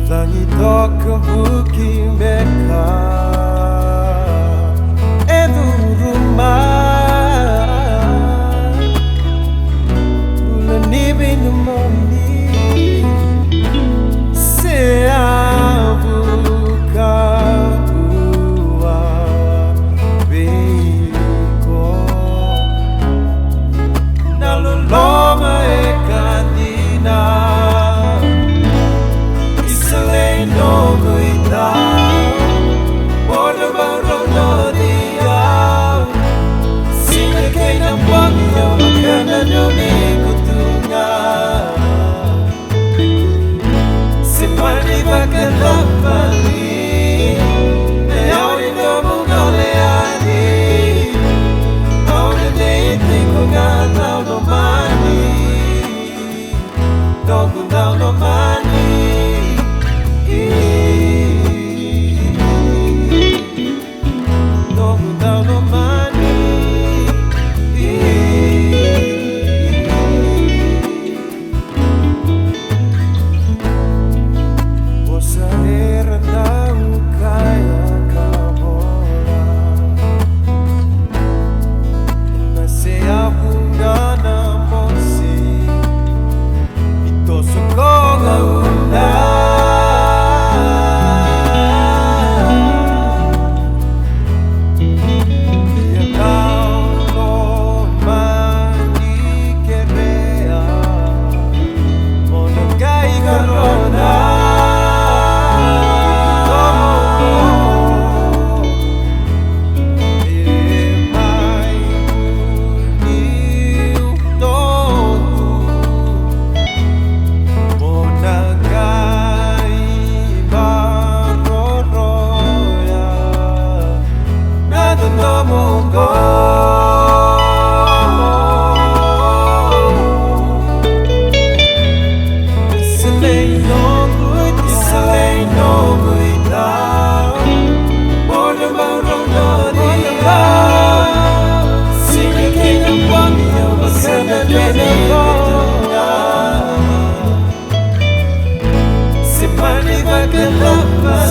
Tangi toca buki beka edu rumah bulan ni binumoni seabuka bua beko naloloma ekandina no guida Borda barro no dia Sina kay na pagyo Makana nyo ni kutunga Sipani bakatapani Nayaw ito mong oleani Auna na itingo nga tao no mani Dogo tao no mani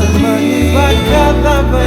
Semani bakatapa